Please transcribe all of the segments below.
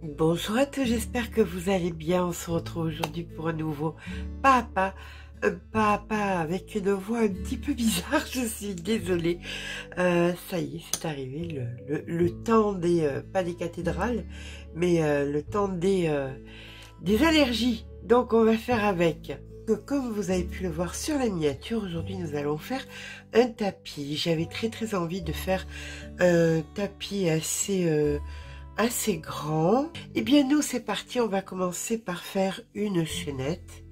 Bonjour à tous, j'espère que vous allez bien. On se retrouve aujourd'hui pour un nouveau papa. Un papa avec une voix un petit peu bizarre, je suis désolée. Ça y est, c'est arrivé, le temps des, pas des cathédrales, mais le temps des allergies. Donc on va faire avec. Comme vous avez pu le voir sur la miniature, aujourd'hui nous allons faire un tapis. J'avais très envie de faire un tapis assez grand. Et bien nous c'est parti, on va commencer par faire une chaînette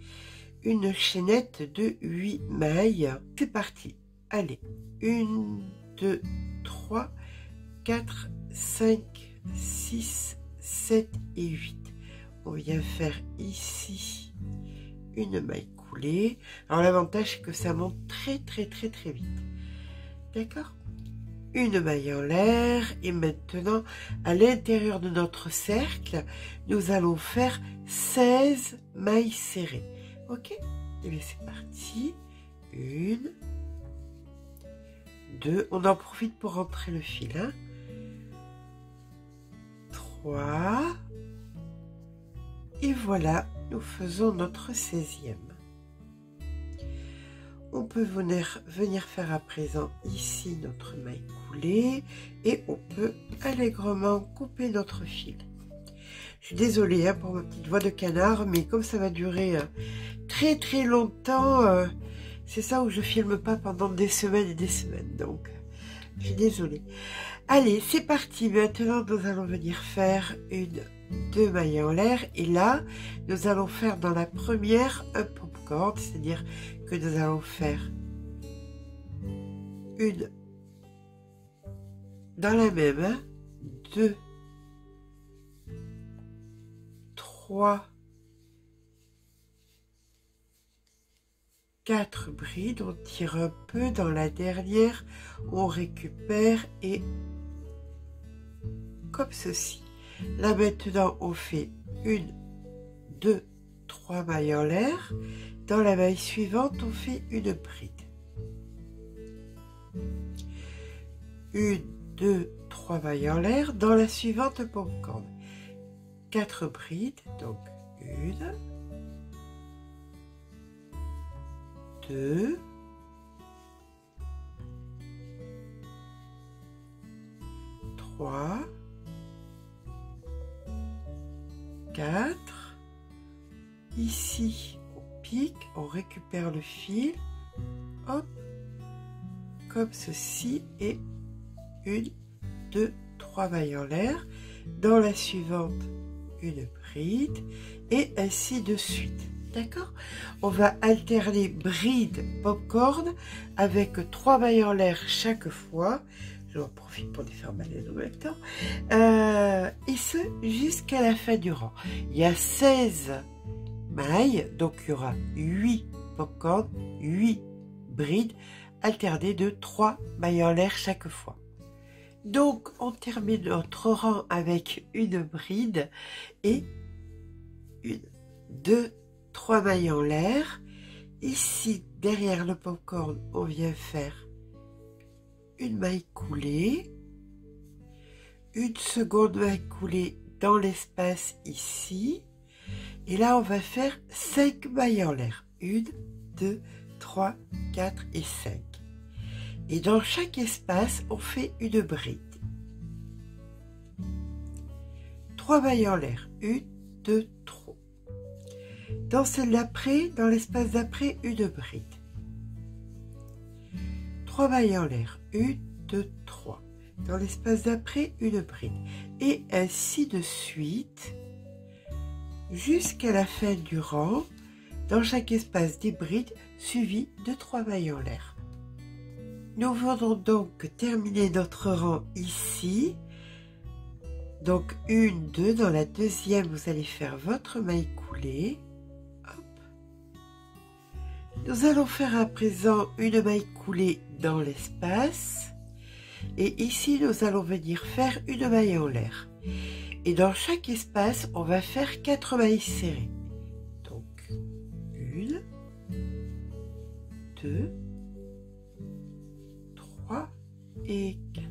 de 8 mailles. C'est parti, allez, 1, 2, 3, 4, 5, 6, 7 et 8. On vient faire ici une maille coulée. Alors l'avantage c'est que ça monte très vite, d'accord. Une maille en l'air, et maintenant à l'intérieur de notre cercle nous allons faire 16 mailles serrées. Ok, et bien c'est parti. 1, 2, on en profite pour rentrer le fil, hein. 3, et voilà, nous faisons notre 16e. On peut venir faire à présent ici notre maille coulée et on peut allègrement couper notre fil. Je suis désolée hein, pour ma petite voix de canard, mais comme ça va durer très longtemps, c'est ça où je filme pas pendant des semaines et des semaines, donc je suis désolée. Allez, c'est parti. Maintenant, nous allons venir faire deux mailles en l'air et là, nous allons faire dans la première un popcorn, c'est-à-dire que nous allons faire une dans la même, hein, 2, 3, 4 brides, on tire un peu dans la dernière, on récupère et comme ceci. Là maintenant on fait 1, 2, 3 mailles en l'air. Dans la maille suivante on fait une bride. 1, 2, 3 mailles en l'air. Dans la suivante popcorn. 4 brides, donc 1, 2, 3, 4, ici on pique, on récupère le fil, hop, comme ceci, et 1, 2, 3 mailles en l'air. Dans la suivante, une bride, et ainsi de suite. D'accord? On va alterner bride, popcorn avec 3 mailles en l'air chaque fois. Je en profite pour les faire balader en même temps. Et ce, jusqu'à la fin du rang. Il y a 16 mailles, donc il y aura 8 popcorn, 8 brides, alternées de 3 mailles en l'air chaque fois. Donc, on termine notre rang avec une bride et 1, 2, 3 mailles en l'air. Ici, derrière le popcorn, on vient faire une maille coulée, une seconde maille coulée dans l'espace ici, et là on va faire 5 mailles en l'air, 1, 2, 3, 4 et 5, et dans chaque espace on fait une bride, 3 mailles en l'air, 1, 2, 3, dans celle d'après, dans l'espace d'après, une bride, 3 mailles en l'air, 1, 2, 3. Dans l'espace d'après, une bride. Et ainsi de suite, jusqu'à la fin du rang, dans chaque espace des brides, suivies de 3 mailles en l'air. Nous venons donc terminer notre rang ici. Donc 1, 2, dans la deuxième, vous allez faire votre maille coulée. Nous allons faire à présent une maille coulée dans l'espace et ici nous allons venir faire une maille en l'air et dans chaque espace on va faire 4 mailles serrées, donc 1, 2, 3 et 4.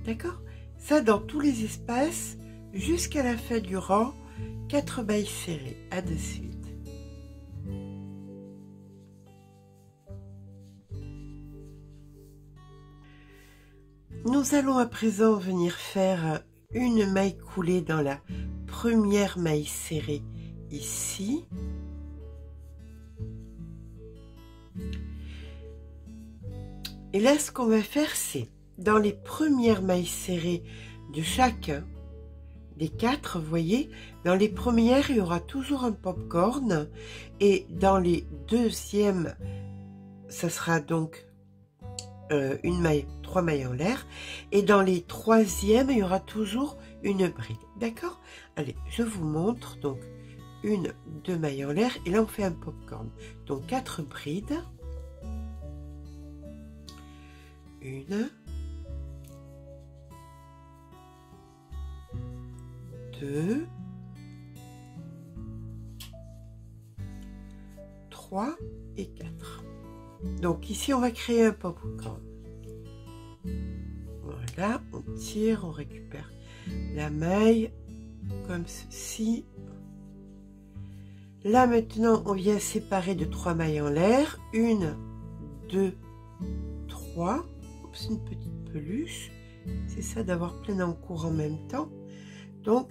D'accord? Ça dans tous les espaces jusqu'à la fin du rang, 4 mailles serrées. À de suite. Nous allons à présent venir faire une maille coulée dans la première maille serrée ici. Et là, ce qu'on va faire, c'est dans les premières mailles serrées de chacun des 4, vous voyez, dans les premières, il y aura toujours un popcorn, et dans les deuxièmes, ça sera donc une maille, 3 mailles en l'air, et dans les troisièmes, il y aura toujours une bride. D'accord? Allez, je vous montre. Donc, 1, 2 mailles en l'air, et là, on fait un popcorn. Donc, 4 brides. 1, 2, 3 et 4. Donc ici on va créer un popcorn. Voilà, on tire, on récupère la maille comme ceci. Là maintenant on vient séparer de 3 mailles en l'air. 1, 2, 3. C'est une petite peluche. C'est ça d'avoir plein en cours en même temps. Donc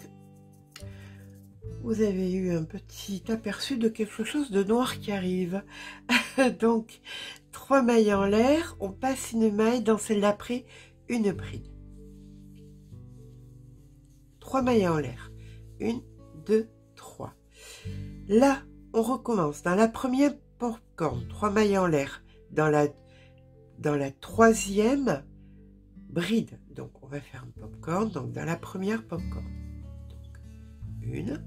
vous avez eu un petit aperçu de quelque chose de noir qui arrive. Donc, 3 mailles en l'air, on passe une maille, dans celle d'après, une bride. 3 mailles en l'air. 1, 2, 3. Là, on recommence. Dans la première popcorn, 3 mailles en l'air. Dans la troisième, bride. Donc, on va faire un popcorn. Donc, dans la première popcorn. Donc, 1,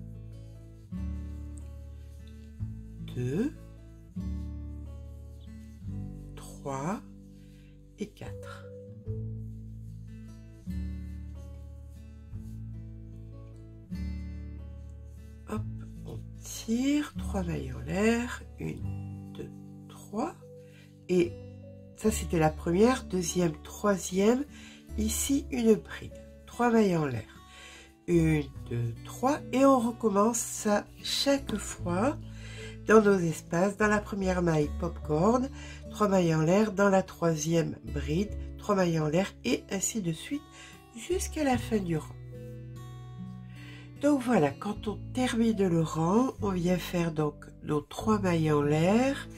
2, 3 et 4. Hop, on tire, 3 mailles en l'air, 1, 2, 3. Et ça, c'était la première, deuxième, troisième. Ici, une bride, 3 mailles en l'air. 1, 2, 3. Et on recommence ça chaque fois. Dans nos espaces, dans la première maille popcorn, 3 mailles en l'air, dans la troisième bride, 3 mailles en l'air, et ainsi de suite jusqu'à la fin du rang. Donc voilà, quand on termine le rang, on vient faire donc nos 3 mailles en l'air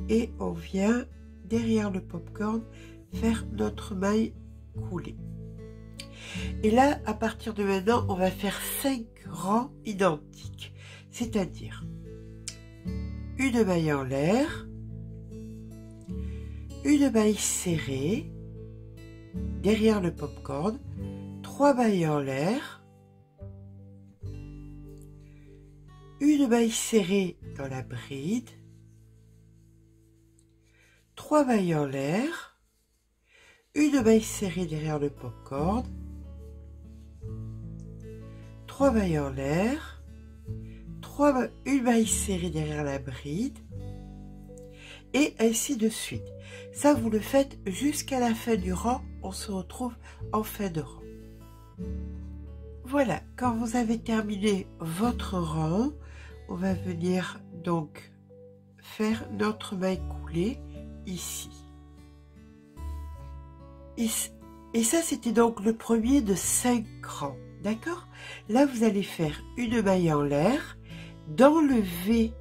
et on vient derrière le popcorn faire notre maille coulée. Et là, à partir de maintenant, on va faire 5 rangs identiques, c'est-à-dire une maille en l'air, une maille serrée derrière le popcorn, 3 mailles en l'air, une maille serrée dans la bride, 3 mailles en l'air, une maille serrée derrière le popcorn, 3 mailles en l'air, une maille serrée derrière la bride, et ainsi de suite. Ça, vous le faites jusqu'à la fin du rang. On se retrouve en fin de rang. Voilà, quand vous avez terminé votre rang, on va venir donc faire notre maille coulée ici. Et ça, c'était donc le premier de 5 rangs. D'accord? Là, vous allez faire une maille en l'air. Dans le V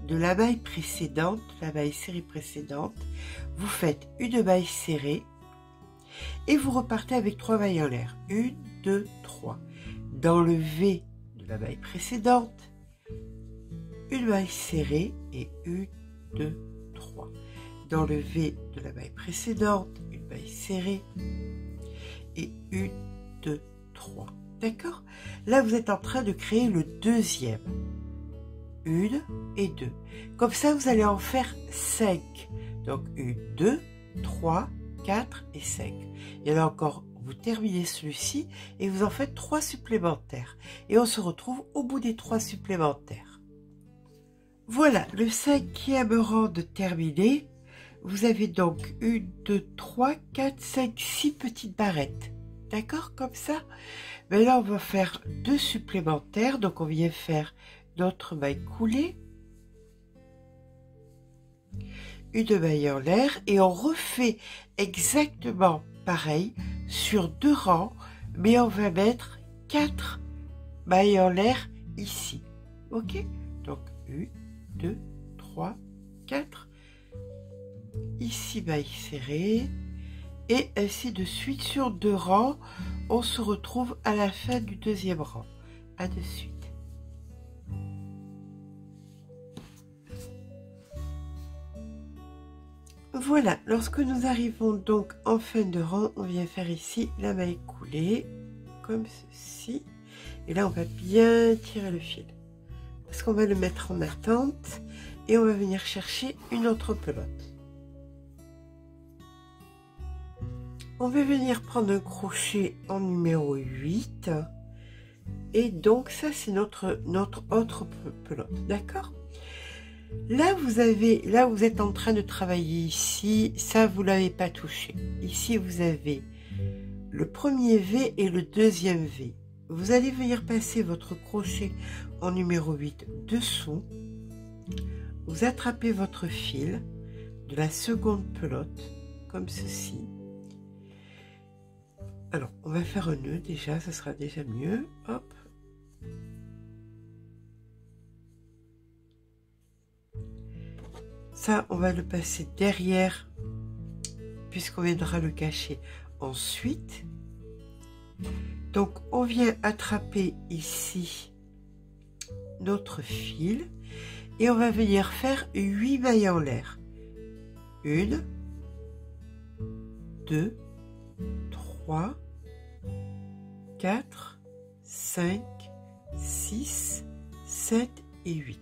de la maille précédente, la maille serrée précédente, vous faites une maille serrée et vous repartez avec 3 mailles en l'air. 1, 2, 3. Dans le V de la maille précédente, une maille serrée et 1, 2, 3. Dans le V de la maille précédente, une maille serrée et 1, 2, 3. D'accord? Là, vous êtes en train de créer le deuxième. 1 et 2. Comme ça, vous allez en faire 5. Donc, 1, 2, 3, 4 et 5. Et là encore, vous terminez celui-ci et vous en faites 3 supplémentaires. Et on se retrouve au bout des 3 supplémentaires. Voilà, le 5e rang de terminé. Vous avez donc 1, 2, 3, 4, 5, 6 petites barrettes. D'accord, comme ça. Mais là, on va faire 2 supplémentaires. Donc, on vient faire notre maille coulée, une maille en l'air, et on refait exactement pareil sur 2 rangs, mais on va mettre 4 mailles en l'air ici. Ok, donc 1, 2, 3, 4. Ici, maille serrée, et ainsi de suite sur 2 rangs. On se retrouve à la fin du 2e rang. À de suite. Voilà, lorsque nous arrivons donc en fin de rang, on vient faire ici la maille coulée, comme ceci. Et là, on va bien tirer le fil. Parce qu'on va le mettre en attente et on va venir chercher une autre pelote. On va venir prendre un crochet en numéro 8. Et donc, ça, c'est notre autre pelote, d'accord? Là, vous êtes en train de travailler ici, ça, vous l'avez pas touché. Ici, vous avez le premier V et le deuxième V. Vous allez venir passer votre crochet en numéro 8 dessous. Vous attrapez votre fil de la seconde pelote, comme ceci. Alors, on va faire un nœud déjà, ça sera déjà mieux. Hop. Ça, on va le passer derrière, puisqu'on viendra le cacher ensuite. Donc, on vient attraper ici notre fil et on va venir faire 8 mailles en l'air. 1, 2, 3, 4, 5, 6, 7 et 8.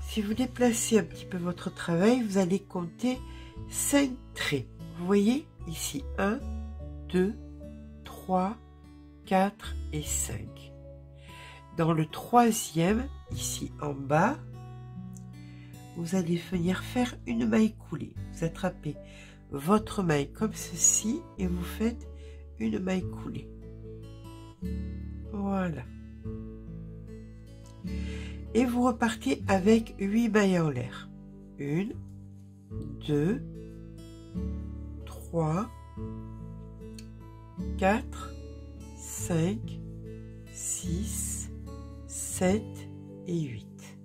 Si vous déplacez un petit peu votre travail, vous allez compter 5 traits. Vous voyez ici 1, 2, 3, 4 et 5. Dans le 3e, ici en bas, vous allez venir faire une maille coulée. Vous attrapez votre maille comme ceci et vous faites une maille coulée. Voilà. Et vous repartez avec 8 mailles en l'air. 1, 2, 3, 4, 5, 6, 7 et 8.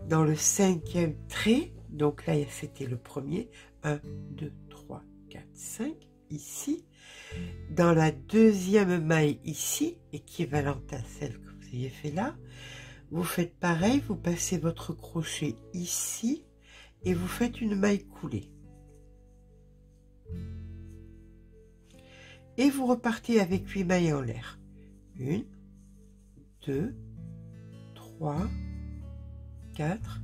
Dans le 5e trait, donc là c'était le premier, 1, 2, 3, 4, 5, ici. Dans la 2e maille ici, équivalente à celle que vous avez fait là, vous faites pareil, vous passez votre crochet ici et vous faites une maille coulée. Et vous repartez avec 8 mailles en l'air. 1, 2, 3, 4,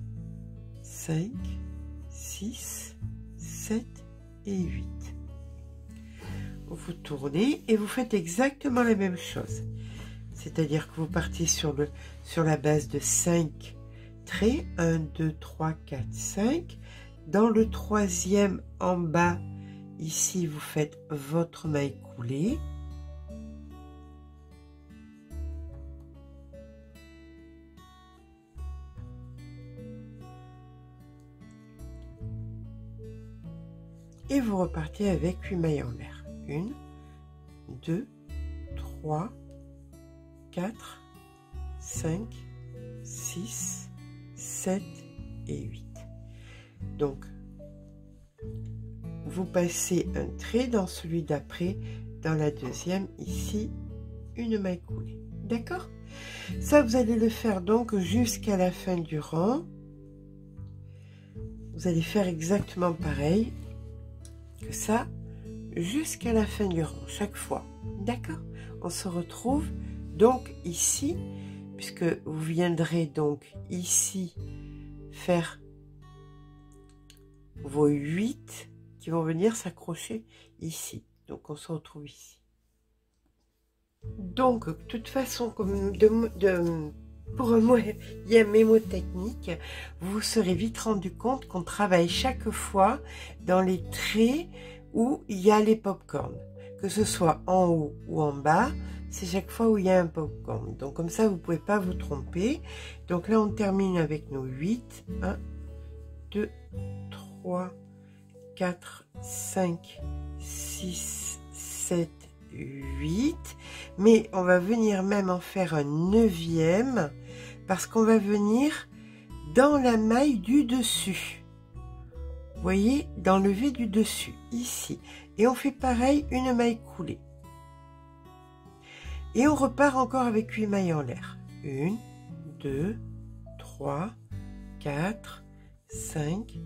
5, 6, 7 et 8. Vous tournez et vous faites exactement la même chose. C'est-à-dire que vous partez sur la base de 5 traits. 1, 2, 3, 4, 5. Dans le 3e en bas, ici, vous faites votre maille coulée. Et vous repartez avec 8 mailles en l'air. 1, 2, 3, 4, 5, 6, 7 et 8. Donc, vous passez un trait dans celui d'après, dans la 2e, ici, une maille coulée. D'accord? Ça, vous allez le faire donc jusqu'à la fin du rang. Vous allez faire exactement pareil que ça, jusqu'à la fin du rang, chaque fois. D'accord? On se retrouve donc ici, puisque vous viendrez donc ici faire vos 8 qui vont venir s'accrocher ici. Donc on se retrouve ici. Donc de toute façon, comme pour un moyen mémotechnique, vous vous serez vite rendu compte qu'on travaille chaque fois dans les traits où il y a les pop-corn. Que ce soit en haut ou en bas, c'est chaque fois où il y a un pop-corn. Donc comme ça, vous ne pouvez pas vous tromper. Donc là, on termine avec nos 8. 1, 2, 3, 4, 5, 6, 7, 8. Mais on va venir même en faire un 9e parce qu'on va venir dans la maille du dessus. Vous voyez, dans le V du dessus, ici. Et on fait pareil, une maille coulée. Et on repart encore avec 8 mailles en l'air. 1, 2, 3, 4, 5,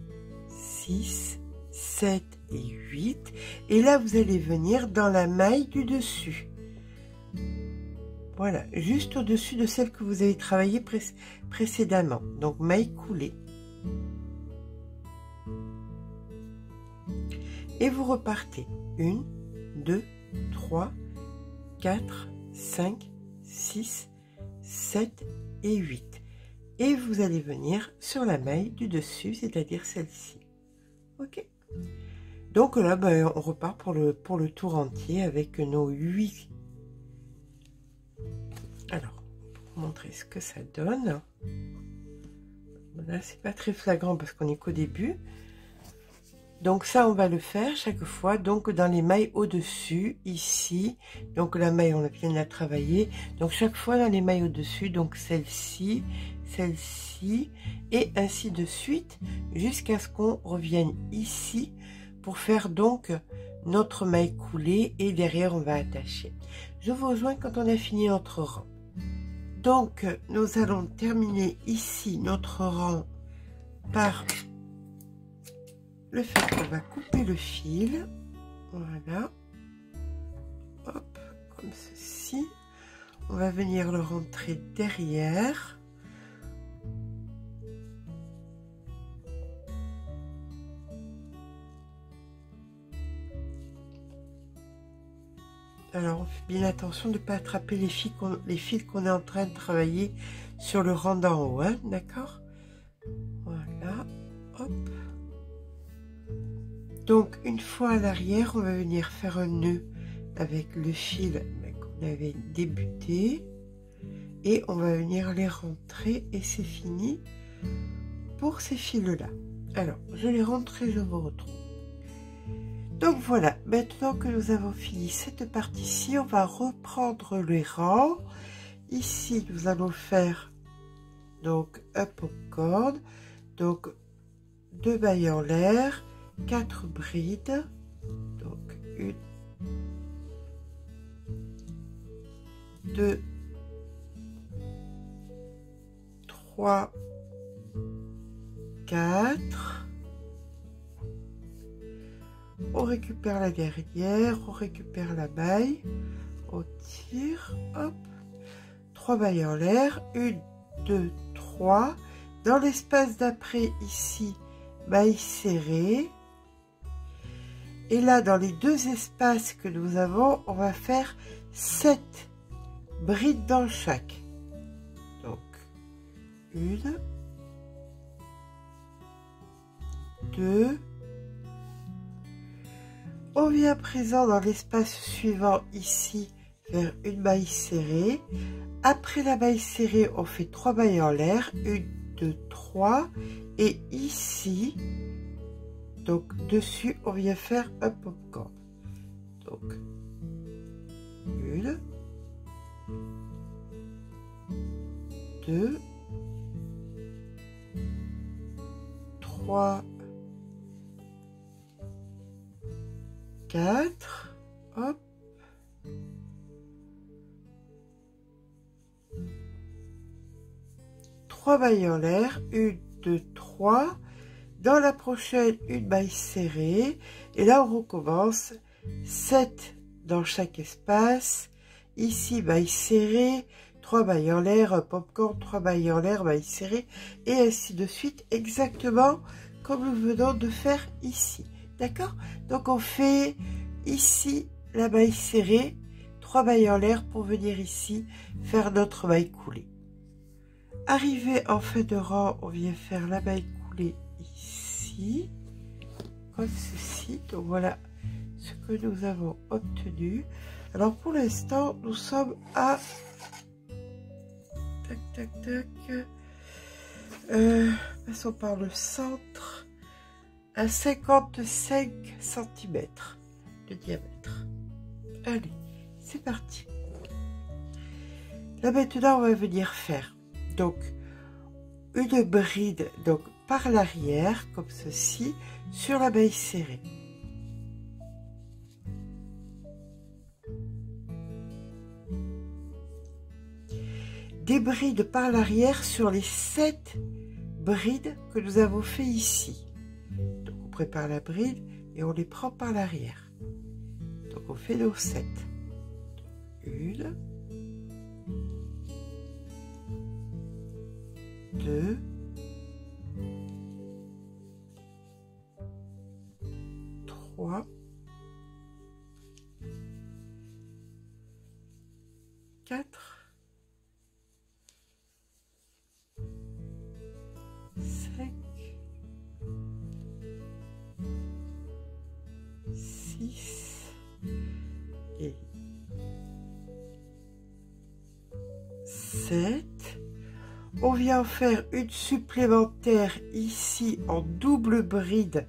6, 7 et 8. Et là, vous allez venir dans la maille du dessus. Voilà, juste au-dessus de celle que vous avez travaillée précédemment. Donc, maille coulée. Et vous repartez. 1, 2, 3, 4, 5, 6, 7 et 8. Et vous allez venir sur la maille du dessus, c'est-à-dire celle-ci. Ok. Donc là, ben, on repart pour le tour entier avec nos 8. Alors, pour vous montrer ce que ça donne. Voilà, c'est pas très flagrant parce qu'on est qu'au début. Donc ça, on va le faire chaque fois, donc dans les mailles au-dessus, ici. Donc la maille, on vient de la travailler. Donc chaque fois dans les mailles au-dessus, donc celle-ci, celle-ci, et ainsi de suite, jusqu'à ce qu'on revienne ici pour faire donc notre maille coulée et derrière, on va attacher. Je vous rejoins quand on a fini notre rang. Donc, nous allons terminer ici notre rang par le fait qu'on va couper le fil, voilà, hop, comme ceci. On va venir le rentrer derrière. Alors, on fait bien attention de ne pas attraper les fils qu'on est en train de travailler sur le rang d'en haut, hein, d'accord? Voilà, hop. Donc, une fois à l'arrière, on va venir faire un nœud avec le fil qu'on avait débuté. Et on va venir les rentrer et c'est fini pour ces fils-là. Alors, je les rentre et je vous retrouve. Donc voilà, maintenant que nous avons fini cette partie-ci, on va reprendre les rangs. Ici, nous allons faire donc un popcorn, donc 2 mailles en l'air, 4 brides, donc 1, 2, 3, 4. On récupère la dernière, on récupère la maille, on tire, hop, 3 mailles en l'air, 1, 2, 3. Dans l'espace d'après, ici, maille serrée. Et là, dans les deux espaces que nous avons, on va faire 7 brides dans chaque. Donc, 1, 2. On vient à présent dans l'espace suivant ici faire une maille serrée. Après la maille serrée, on fait 3 mailles en l'air. 1, 2, 3. Et ici, donc dessus, on vient faire un popcorn. Donc, 1, 2, 3, 4, hop, 3 mailles en l'air, 1, 2, 3, dans la prochaine une maille serrée, et là on recommence 7 dans chaque espace, ici maille serrée, 3 mailles en l'air, un popcorn, 3 mailles en l'air, maille serrée, et ainsi de suite, exactement comme nous venons de faire ici. D'accord? Donc on fait ici la maille serrée, 3 mailles en l'air pour venir ici faire notre maille coulée. Arrivé en fin de rang, on vient faire la maille coulée ici, comme ceci. Donc voilà ce que nous avons obtenu. Alors pour l'instant, nous sommes à tac tac tac, passons par le centre, à 55 cm de diamètre. Allez, c'est parti. Là maintenant, on va venir faire donc une bride donc par l'arrière comme ceci sur la maille serrée. Des brides par l'arrière sur les 7 brides que nous avons fait ici. Donc on prépare la bride et on les prend par l'arrière. Donc on fait nos 7. 1, 2, 3, 4, 5, 6 et 7. On vient en faire une supplémentaire ici en double bride,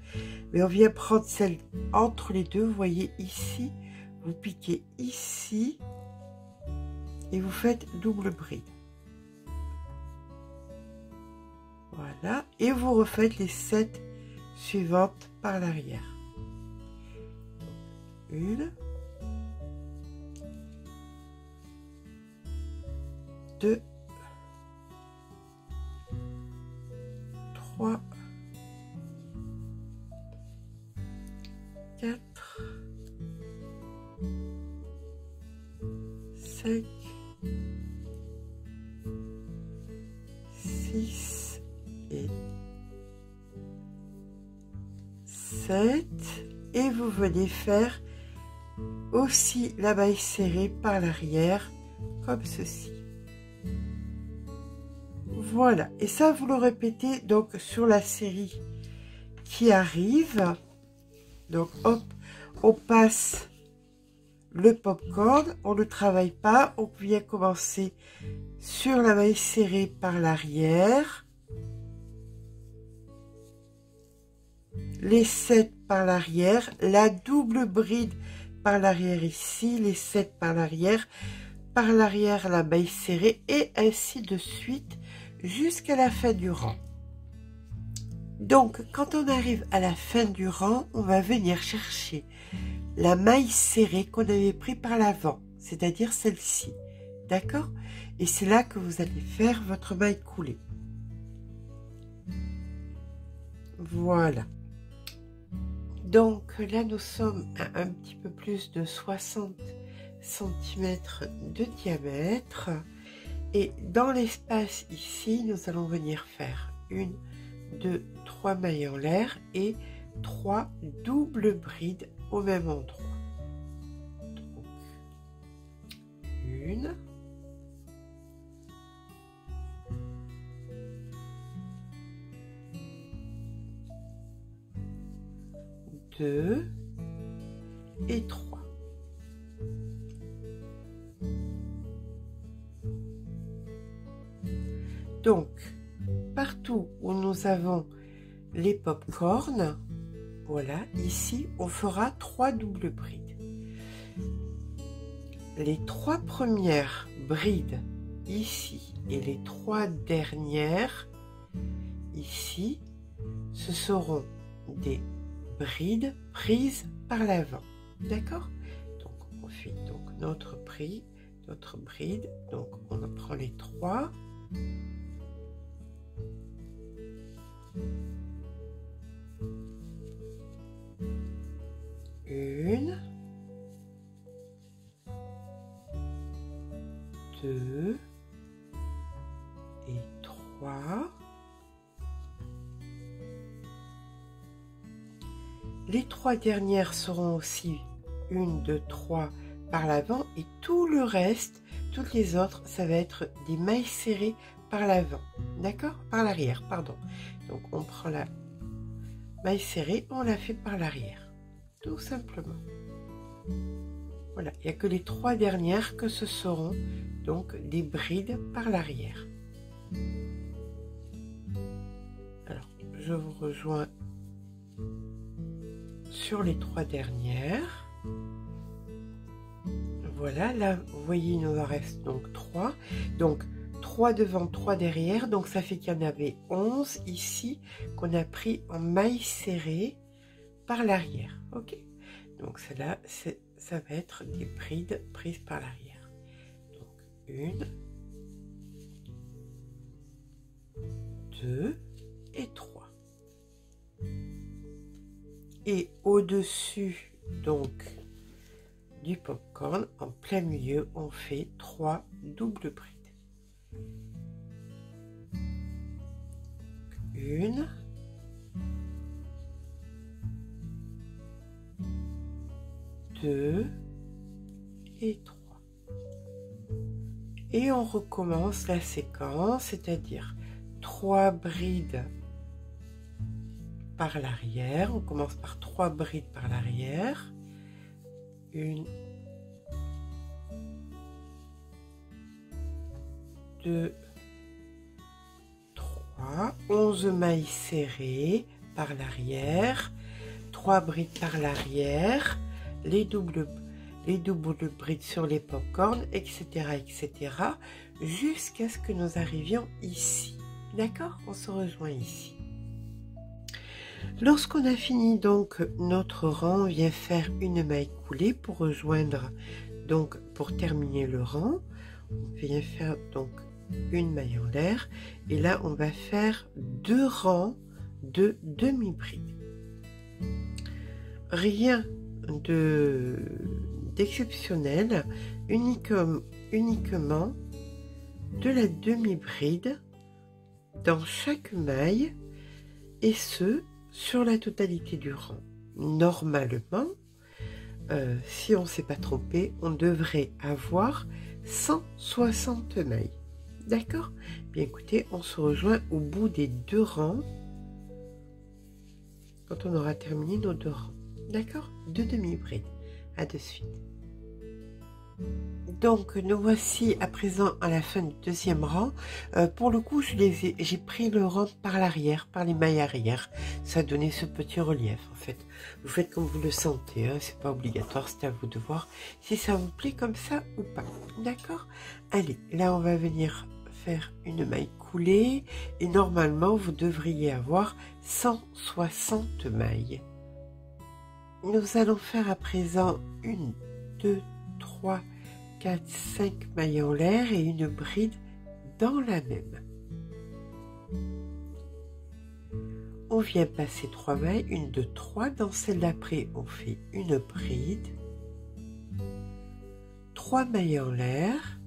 mais on vient prendre celle entre les deux. Vous voyez ici, vous piquez ici et vous faites double bride. Voilà, et vous refaites les 7 suivantes par l'arrière. 1, 2, 3, 4, 5, 6 et 7. Et vous venez faire aussi la maille serrée par l'arrière comme ceci. Voilà, et ça vous le répétez donc sur la série qui arrive. Donc hop, on passe le popcorn, on ne travaille pas, on vient commencer sur la maille serrée par l'arrière, les 7 par l'arrière, la double bride par l'arrière ici, les 7 par l'arrière la maille serrée, et ainsi de suite jusqu'à la fin du rang. Donc quand on arrive à la fin du rang, on va venir chercher la maille serrée qu'on avait pris par l'avant, c'est-à-dire celle-ci, d'accord? Et c'est là que vous allez faire votre maille coulée. Voilà. Donc là nous sommes à un petit peu plus de 60 cm de diamètre, et dans l'espace ici nous allons venir faire 1, 2, 3 mailles en l'air et 3 doubles brides au même endroit. Donc, 1, 2 et 3. Donc, partout où nous avons les pop-corns, voilà, ici, on fera 3 doubles brides. Les 3 premières brides ici et les 3 dernières ici, ce seront des brides prises par l'avant. D'accord? Donc, on fait donc notre bride, donc on en prend les 3. Une, 2 et 3. Les 3 dernières seront aussi 1, 2, 3 par l'avant, et tout le reste, toutes les autres, ça va être des mailles serrées par l'avant, d'accord? Par l'arrière, pardon. Donc on prend la maille serrée, on la fait par l'arrière, tout simplement. Voilà, il n'y a que les 3 dernières que ce seront donc des brides par l'arrière. Alors, je vous rejoins sur les 3 dernières. Voilà, là, vous voyez, il nous en reste donc 3. Donc, 3 devant, 3 derrière. Donc, ça fait qu'il y en avait 11 ici qu'on a pris en maille serrée par l'arrière. Ok? Donc, celle-là, ça va être des brides prises par l'arrière. Donc, 1, 2 et 3. Et au-dessus, donc, du popcorn, en plein milieu, on fait 3 doubles brides. 1, 2 et 3. Et on recommence la séquence, c'est-à-dire 3 brides par l'arrière. On commence par 3 brides par l'arrière. 1, 2, 3, 11 mailles serrées par l'arrière, 3 brides par l'arrière, les doubles brides sur les popcorn, etc., etc., jusqu'à ce que nous arrivions ici. D'accord? On se rejoint ici. Lorsqu'on a fini donc notre rang, on vient faire une maille coulée pour rejoindre, donc pour terminer le rang. On vient faire donc une maille en l'air et là on va faire 2 rangs de demi-bride. Rien d'exceptionnel, uniquement de la demi-bride dans chaque maille, et ce sur la totalité du rang. Normalement, si on ne s'est pas trompé, on devrait avoir 160 mailles. D'accord? Bien écoutez, on se rejoint au bout des 2 rangs quand on aura terminé nos 2 rangs. D'accord? 2 demi-brides. À de suite. Donc nous voici à présent à la fin du 2e rang. Pour le coup, j'ai pris le rang par l'arrière, par les mailles arrière. Ça a donné ce petit relief en fait. Vous faites comme vous le sentez, hein, c'est pas obligatoire, c'est à vous de voir si ça vous plaît comme ça ou pas. D'accord? Allez, là on va venir faire une maille coulée et normalement vous devriez avoir 160 mailles. Nous allons faire à présent 1, 2, 3, 4, 5 mailles en l'air et une bride dans la même. On vient passer 3 mailles, 1, 2, 3. Dans celle d'après, on fait une bride, 3 mailles en l'air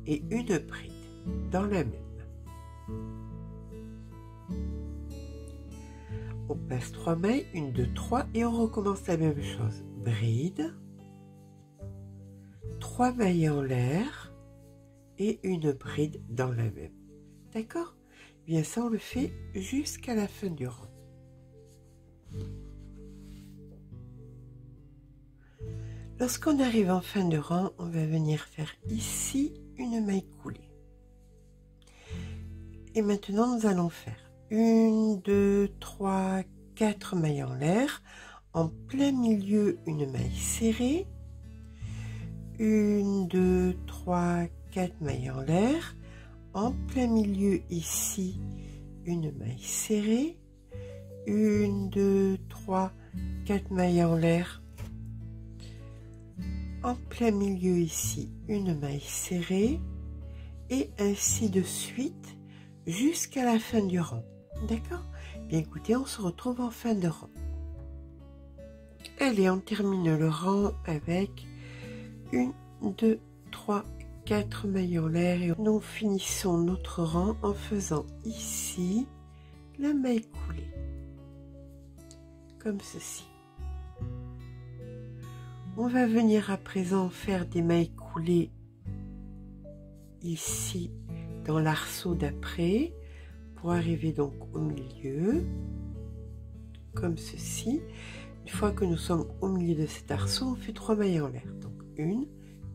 et une bride dans la même. On passe 3 mailles, 1, 2, 3 et on recommence la même chose. Bride, 3 mailles en l'air et une bride dans la même. D'accord? Bien ça, on le fait jusqu'à la fin du rang. Lorsqu'on arrive en fin de rang, on va venir faire ici une maille coulée. Et maintenant, nous allons faire 1, 2, 3, 4 mailles en l'air. En plein milieu, une maille serrée. 1, 2, 3, 4 mailles en l'air. En plein milieu ici, une maille serrée. 1, 2, 3, 4 mailles en l'air. En plein milieu ici, une maille serrée. Et ainsi de suite jusqu'à la fin du rang. D'accord? Bien écoutez, on se retrouve en fin de rang. Allez, on termine le rang avec 1, 2, 3, 4 mailles en l'air et nous finissons notre rang en faisant ici la maille coulée comme ceci. On va venir à présent faire des mailles coulées ici dans l'arceau d'après pour arriver donc au milieu comme ceci. Une fois que nous sommes au milieu de cet arceau, on fait 3 mailles en l'air. Donc 1,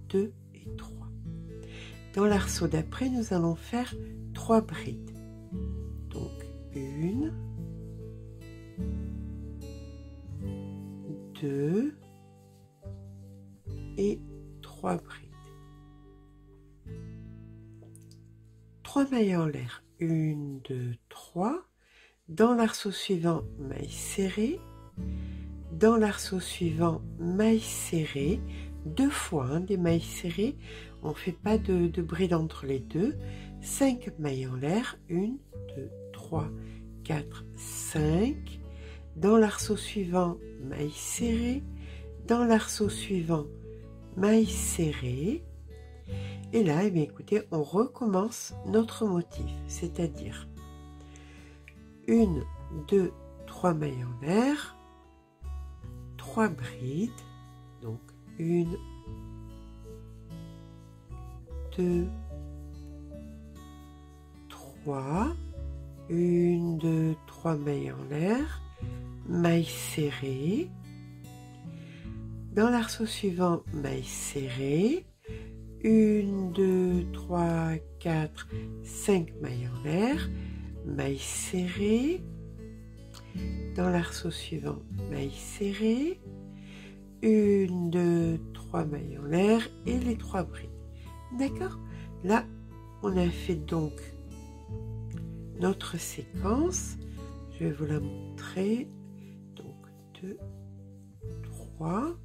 2 et 3. Dans l'arceau d'après, nous allons faire 3 brides. Donc 1, 2 et 3 brides. 3 mailles en l'air, 1, 2, 3. Dans l'arceau suivant, maille serrée. Dans l'arceau suivant, maille serrée. 2 fois des mailles serrées. On ne fait pas de bride entre les deux. 5 mailles en l'air, 1, 2, 3, 4, 5. Dans l'arceau suivant, maille serrée. Dans l'arceau suivant, maille serrée. Et là, eh bien, écoutez, on recommence notre motif, c'est-à-dire 1, 2, 3 mailles en l'air, 3 brides, donc 1, 2, 3, 1, 2, 3 mailles en l'air, maille serrée. Dans l'arceau suivant, maille serrée. 1, 2, 3, 4, 5 mailles en l'air, maille serrée. Dans l'arceau suivant, maille serrée. 1, 2, 3 mailles en l'air et les 3 brides. D'accord? Là, on a fait donc notre séquence. Je vais vous la montrer. Donc 2, 3.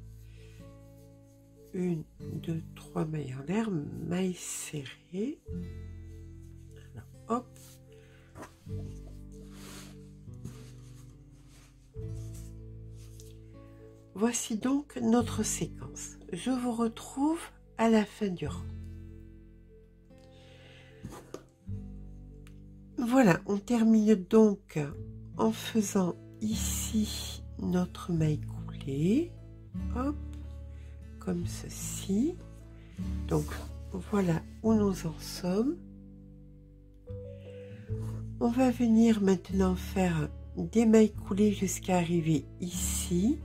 1, 2, 3 mailles en l'air, maille serrée. Alors, hop. Voici donc notre séquence. Je vous retrouve à la fin du rang. Voilà, on termine donc en faisant ici notre maille coulée. Hop. Comme ceci. Donc voilà où nous en sommes. On va venir maintenant faire des mailles coulées jusqu'à arriver ici.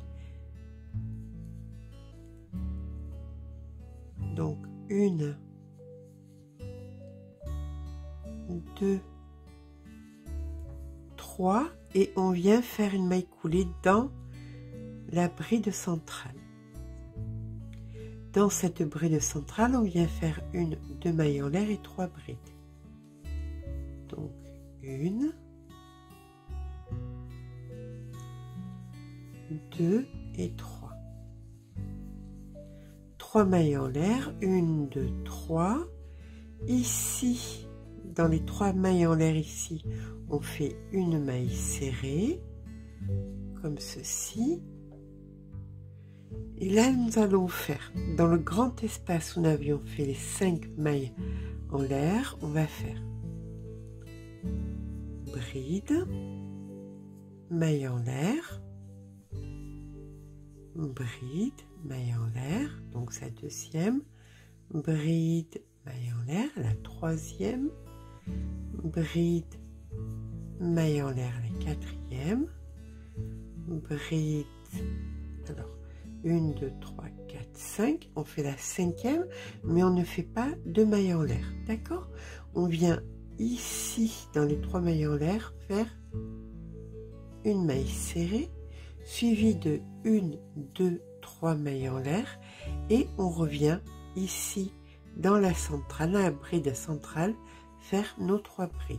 Donc 1, 2, 3 et on vient faire une maille coulée dans la bride centrale. Dans cette bride centrale, on vient faire 1, 2 mailles en l'air et 3 brides. Donc 1, 2 et 3. 3 mailles en l'air, 1, 2, 3. Ici, dans les 3 mailles en l'air ici, on fait une maille serrée, comme ceci. Et là, nous allons faire, dans le grand espace où nous avions fait les 5 mailles en l'air, on va faire bride, maille en l'air, bride, maille en l'air, donc sa deuxième, bride, maille en l'air, la troisième, bride, maille en l'air, la quatrième, bride, alors 1, 2, 3, 4, 5, on fait la cinquième, mais on ne fait pas de mailles en l'air, d'accord? On vient ici, dans les 3 mailles en l'air, faire une maille serrée, suivie de 1, 2, 3 mailles en l'air, et on revient ici, dans la centrale, dans la bride centrale, faire nos 3 brides.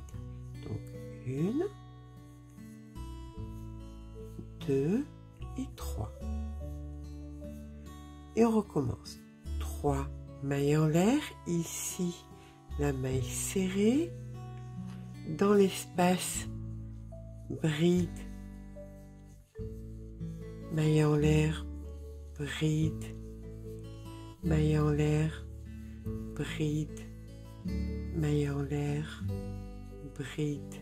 Donc 1, 2 et 3. Et on recommence. 3 mailles en l'air, ici la maille serrée, dans l'espace bride, maille en l'air, bride, maille en l'air, bride, maille en l'air, bride.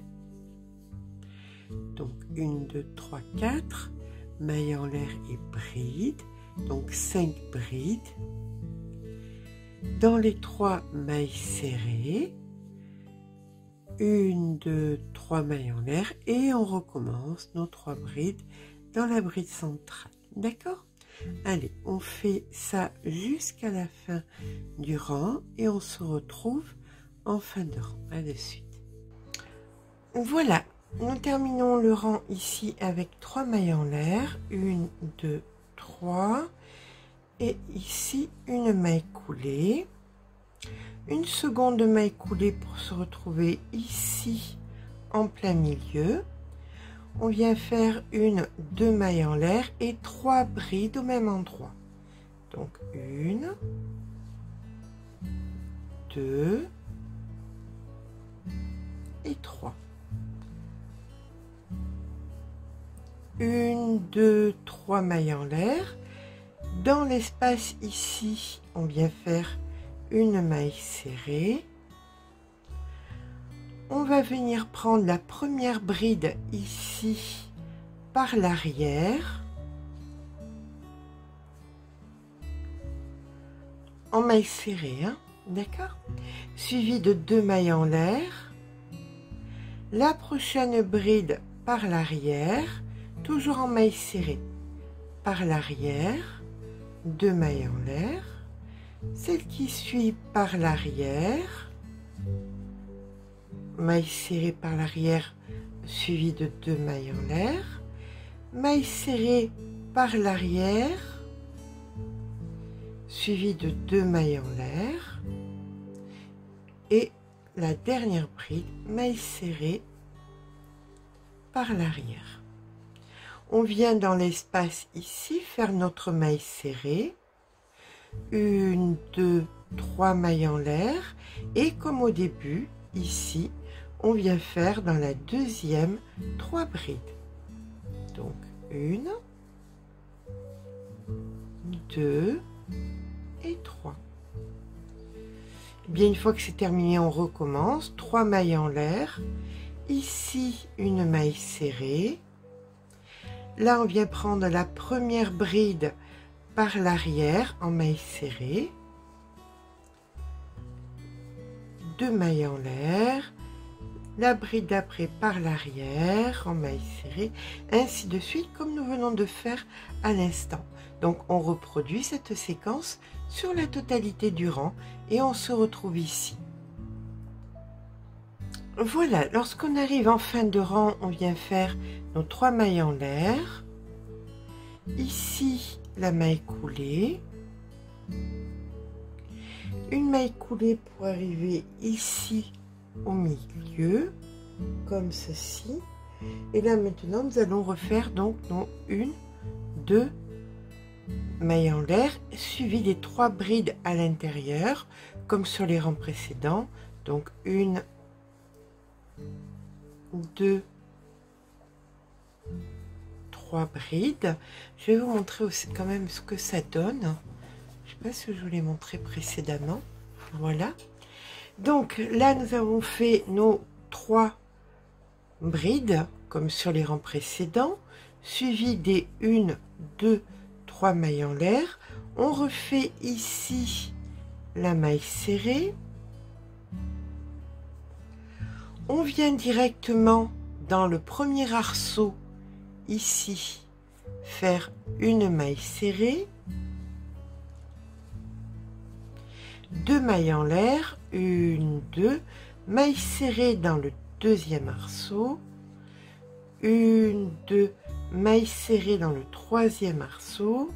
Donc 1, 2, 3, 4, maille en l'air et bride. Donc 5 brides. Dans les 3 mailles serrées, 1, 2, 3 mailles en l'air et on recommence nos 3 brides dans la bride centrale. D'accord? Allez, on fait ça jusqu'à la fin du rang et on se retrouve en fin de rang. À de suite. Voilà, nous terminons le rang ici avec 3 mailles en l'air. 1, 2, 3. Et ici, une maille coulée. Une seconde maille coulée pour se retrouver ici en plein milieu. On vient faire 1, 2 mailles en l'air et 3 brides au même endroit. Donc 1, 2 et 3. 1, 2, 3 mailles en l'air. Dans l'espace ici, on vient faire une maille serrée. On va venir prendre la première bride ici par l'arrière, en maille serrée, hein, d'accord, suivi de 2 mailles en l'air. La prochaine bride par l'arrière, toujours en maille serrée, par l'arrière, 2 mailles en l'air. Celle qui suit par l'arrière, maille serrée par l'arrière suivie de 2 mailles en l'air, maille serrée par l'arrière suivie de 2 mailles en l'air et la dernière bride, maille serrée par l'arrière. On vient dans l'espace ici faire notre maille serrée, 1, 2, 3 mailles en l'air et comme au début ici on vient faire dans la deuxième 3 brides. Donc 1, 2 et 3. Bien, une fois que c'est terminé, on recommence. 3 mailles en l'air. Ici, une maille serrée. Là, on vient prendre la première bride par l'arrière en maille serrée. 2 mailles en l'air. La bride d'après par l'arrière en maille serrée, ainsi de suite comme nous venons de faire à l'instant. Donc on reproduit cette séquence sur la totalité du rang et on se retrouve ici. Voilà, lorsqu'on arrive en fin de rang, on vient faire nos 3 mailles en l'air. Ici, la maille coulée. Une maille coulée pour arriver ici au milieu, comme ceci. Et là maintenant, nous allons refaire donc nos 1, 2 mailles en l'air, suivi des 3 brides à l'intérieur, comme sur les rangs précédents. Donc 1, 2, 3 brides. Je vais vous montrer aussi quand même ce que ça donne. Je ne sais pas si je vous l'ai montré précédemment. Voilà. Donc là, nous avons fait nos 3 brides, comme sur les rangs précédents, suivi des 1, 2, 3 mailles en l'air. On refait ici la maille serrée. On vient directement dans le premier arceau, ici, faire une maille serrée. 2 mailles en l'air, 1, 2, maille serrée dans le deuxième arceau, 1, 2, maille serrée dans le troisième arceau,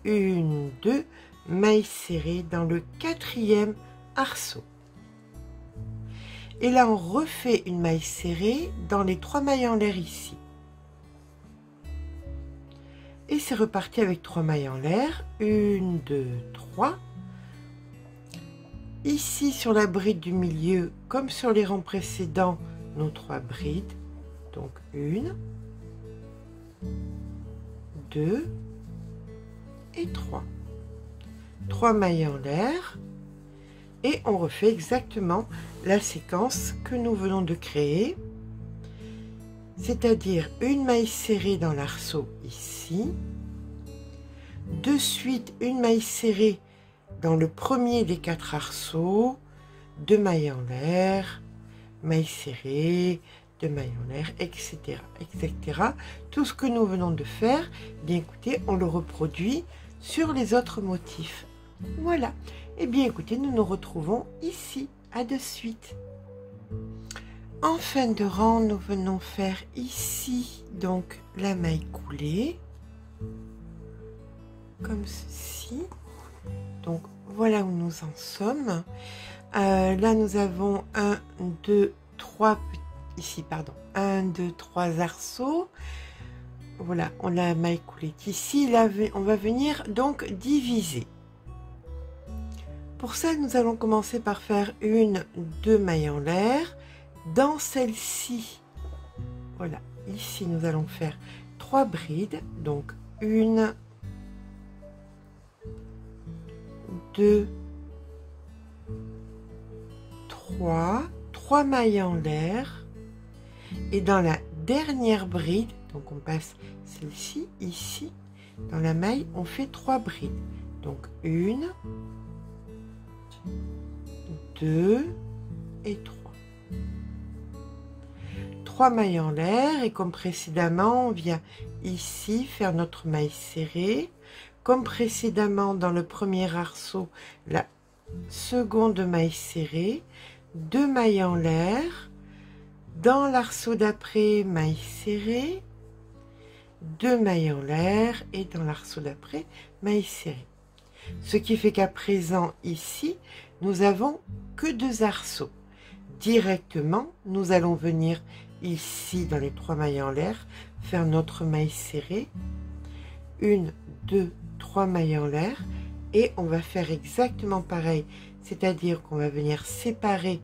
1, 2, maille serrée dans le quatrième arceau. Et là, on refait une maille serrée dans les 3 mailles en l'air ici. Et c'est reparti avec 3 mailles en l'air, 1, 2, 3. Ici, sur la bride du milieu, comme sur les rangs précédents, nos 3 brides. Donc 1, 2 et 3. 3 mailles en l'air. Et on refait exactement la séquence que nous venons de créer. C'est-à-dire une maille serrée dans l'arceau ici. De suite, une maille serrée dans le premier des 4 arceaux, 2 mailles en l'air, maille serrée, 2 mailles en l'air, etc., etc. Tout ce que nous venons de faire, bien écoutez, on le reproduit sur les autres motifs. Voilà. Et bien écoutez, nous nous retrouvons ici. À de suite. En fin de rang, nous venons faire ici donc la maille coulée, comme ceci. Donc voilà où nous en sommes. Là nous avons 1, 2, 3 ici, pardon, 1, 2, 3 arceaux. Voilà, on a la maille coulée ici. Là, on va venir donc diviser. Pour ça, nous allons commencer par faire 1, 2 mailles en l'air. Dans celle-ci, voilà, ici nous allons faire 3 brides. Donc 1, 2, 3 mailles en l'air. Et dans la dernière bride, donc on passe celle-ci, ici, dans la maille, on fait 3 brides. Donc 1, 2 et 3. 3 mailles en l'air, et comme précédemment, on vient ici faire notre maille serrée. Comme précédemment dans le premier arceau, la seconde maille serrée, 2 mailles en l'air. Dans l'arceau d'après, maille serrée, 2 mailles en l'air, et dans l'arceau d'après, maille serrée. Ce qui fait qu'à présent, ici, nous avons que 2 arceaux. Directement, nous allons venir ici, dans les 3 mailles en l'air, faire notre maille serrée. 1, 2, 3 mailles en l'air. Et on va faire exactement pareil. C'est-à-dire qu'on va venir séparer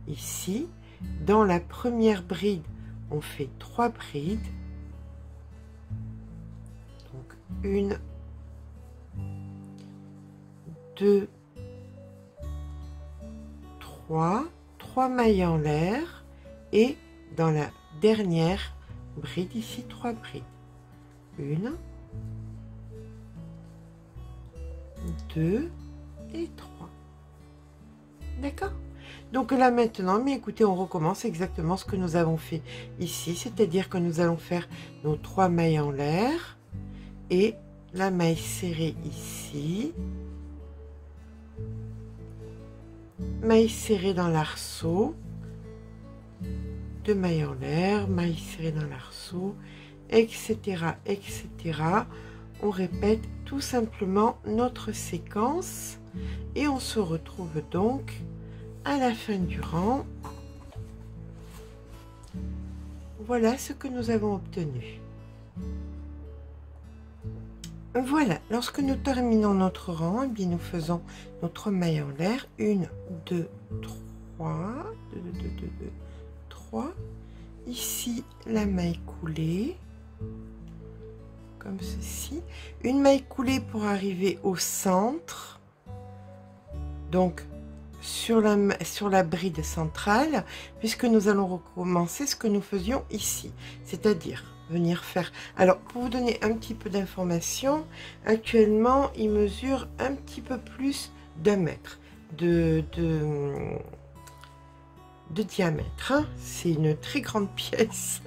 ici. Dans la première bride, on fait 3 brides. Donc 1, 2, 3 mailles en l'air, et dans la dernière bride ici 3 brides. 1, 2 et 3. D'accord? Donc là maintenant, mais écoutez, on recommence exactement ce que nous avons fait ici, c'est-à-dire que nous allons faire nos 3 mailles en l'air et la maille serrée ici, maille serrée dans l'arceau, 2 mailles en l'air, maille serrée dans l'arceau, etc., etc. On répète tout simplement notre séquence et on se retrouve donc à la fin du rang. Voilà ce que nous avons obtenu. Voilà, lorsque nous terminons notre rang, eh bien nous faisons notre maille en l'air. 1, 2, 3, 2, 2, 2, 2, 2, 3. Ici, la maille coulée, comme ceci. Une maille coulée pour arriver au centre. Donc, sur la bride centrale, puisque nous allons recommencer ce que nous faisions ici, c'est-à-dire venir faire. Alors, pour vous donner un petit peu d'informations, actuellement, il mesure un petit peu plus d'1 mètre de diamètre. Hein. C'est une très grande pièce.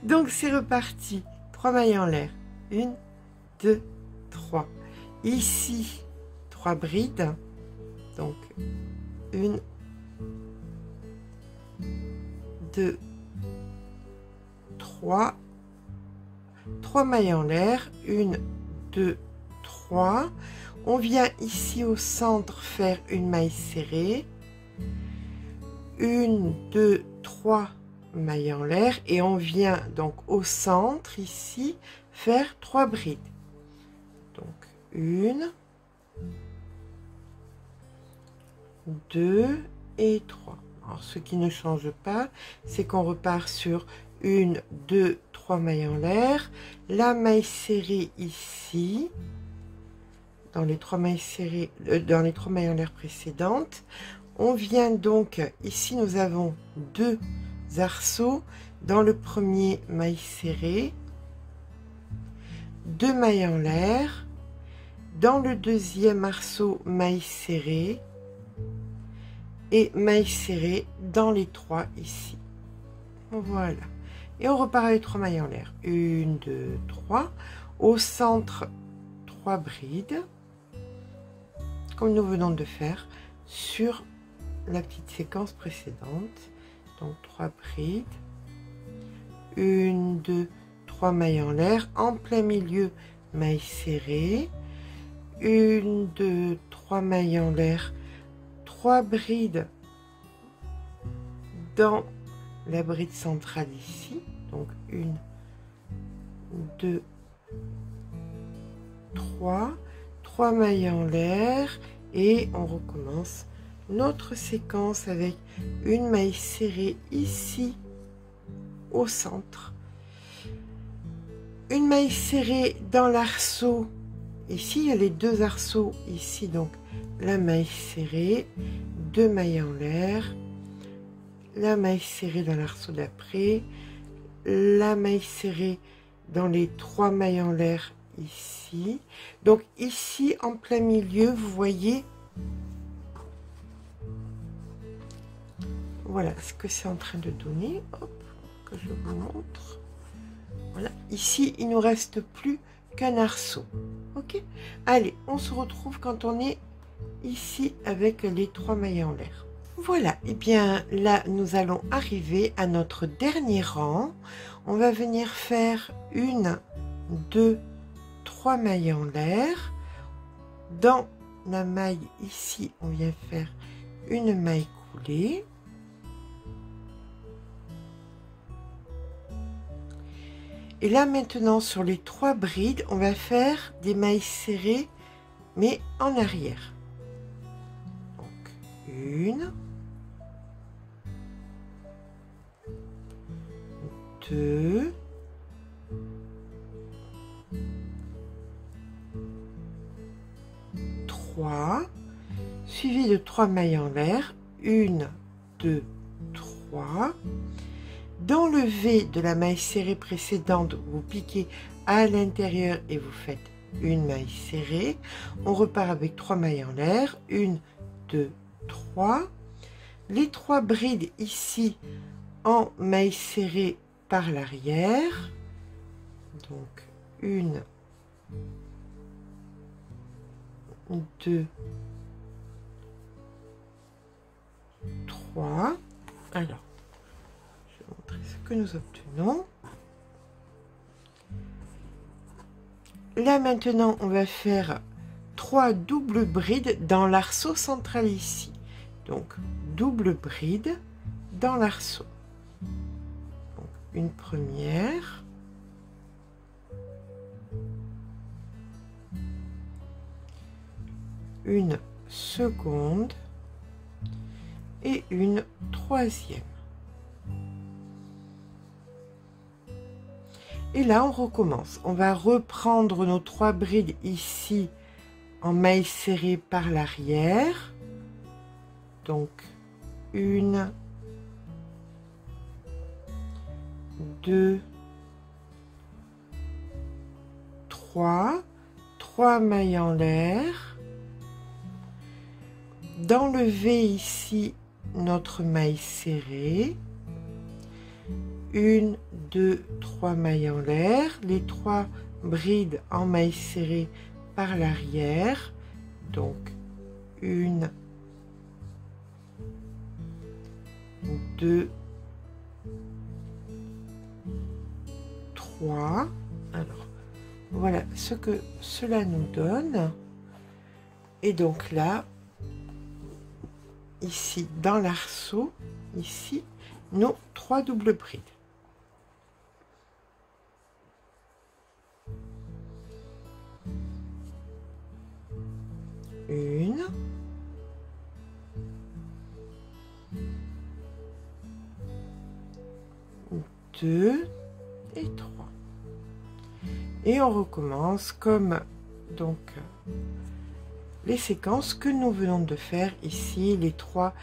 Donc, c'est reparti. 3 mailles en l'air. 1, 2, 3. Ici, 3 brides. Donc, 1, 2, 3. 3 mailles en l'air. 1, 2, 3. On vient ici au centre faire une maille serrée. 1, 2, 3 mailles en l'air. Et on vient donc au centre ici faire 3 brides. Donc, 1, 2 et 3. Alors, ce qui ne change pas, c'est qu'on repart sur 1, 2, 3 mailles en l'air. La maille serrée ici, dans les 3 mailles serrées, dans les 3 mailles en l'air précédentes. On vient donc, ici nous avons 2 arceaux. Dans le premier, maille serrée, 2 mailles en l'air. Dans le deuxième arceau, maille serrée. Et maille serrée dans les 3 ici. Voilà. Et on repart avec 3 mailles en l'air. 1, 2, 3. Au centre, 3 brides. Comme nous venons de faire sur la petite séquence précédente. Donc 3 brides. 1, 2, 3 mailles en l'air. En plein milieu, maille serrée. 1, 2, 3 mailles en l'air. 3 brides dans la bride centrale ici. Donc 1, 2, 3. 3 mailles en l'air. Et on recommence notre séquence avec une maille serrée ici au centre, une maille serrée dans l'arceau ici, il y a les 2 arceaux ici, donc la maille serrée, 2 mailles en l'air, la maille serrée dans l'arceau d'après, la maille serrée dans les 3 mailles en l'air ici. Donc ici en plein milieu, vous voyez, voilà ce que c'est en train de donner. Hop, que je vous montre. Voilà, ici il nous reste plus qu'un arceau. Ok, allez, on se retrouve quand on est ici avec les 3 mailles en l'air. Voilà, et bien là nous allons arriver à notre dernier rang. On va venir faire 1, 2, 3 mailles en l'air. Dans la maille ici, on vient faire une maille coulée. Et là maintenant sur les 3 brides, on va faire des mailles serrées mais en arrière. Donc 1, 2, 3, suivi de 3 mailles en l'air. 1, 2, 3. Dans le V de la maille serrée précédente, vous piquez à l'intérieur et vous faites une maille serrée. On repart avec 3 mailles en l'air. 1, 2, 3. Les 3 brides ici en maille serrée par l'arrière. Donc 1, 2, 3. Alors, montrer ce que nous obtenons. Là maintenant on va faire 3 doubles brides dans l'arceau central ici. Donc double bride dans l'arceau. Une première, une seconde et une troisième. Et là on recommence, on va reprendre nos 3 brides ici en maille serrée par l'arrière. Donc 1, 2, 3, 3 mailles en l'air. Dans le V ici, notre maille serrée. 1, 2, 3 mailles en l'air, les 3 brides en maille serrée par l'arrière. Donc 1, 2, 3. Alors voilà ce que cela nous donne. Et donc là, ici dans l'arceau, ici, nos 3 doubles brides. Une, deux et 3. Et on recommence comme donc les séquences que nous venons de faire ici, les 3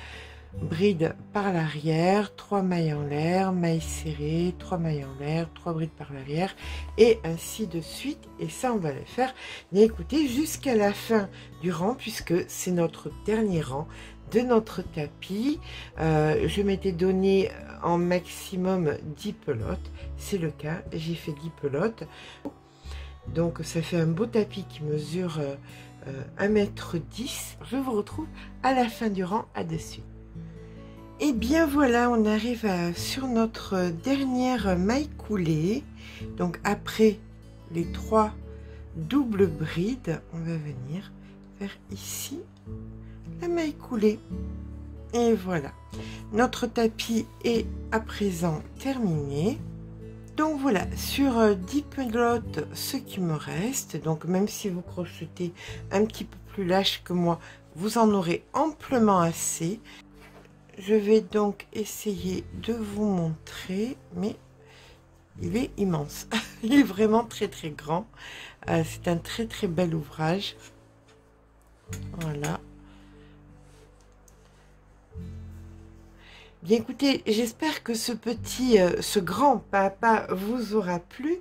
brides par l'arrière, 3 mailles en l'air, maille serrée, 3 mailles en l'air, 3 brides par l'arrière, et ainsi de suite. Et ça, on va le faire, mais écoutez, jusqu'à la fin du rang, puisque c'est notre dernier rang. de notre tapis. Je m'étais donné en maximum 10 pelotes, c'est le cas, j'ai fait 10 pelotes. Donc ça fait un beau tapis qui mesure 1,10 m. Je vous retrouve à la fin du rang à dessus. Et bien voilà, on arrive sur notre dernière maille coulée. Donc après les 3 doubles brides, on va venir faire ici la maille coulée. Et voilà, notre tapis est à présent terminé. Donc voilà, sur 10 pelotes, ce qui me reste, donc même si vous crochetez un petit peu plus lâche que moi, vous en aurez amplement assez. Je vais donc essayer de vous montrer, mais il est immense. Il est vraiment très très grand. C'est un très très bel ouvrage. Voilà. Bien écoutez, j'espère que ce grand papa vous aura plu.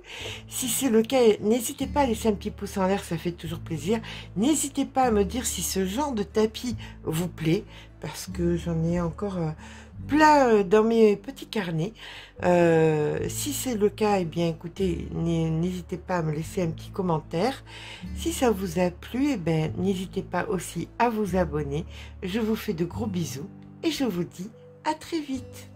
Si c'est le cas, n'hésitez pas à laisser un petit pouce en l'air, ça fait toujours plaisir. N'hésitez pas à me dire si ce genre de tapis vous plaît, parce que j'en ai encore plein dans mes petits carnets. Si c'est le cas, eh bien écoutez, n'hésitez pas à me laisser un petit commentaire. Si ça vous a plu, eh bien n'hésitez pas aussi à vous abonner. Je vous fais de gros bisous et je vous dis à très vite.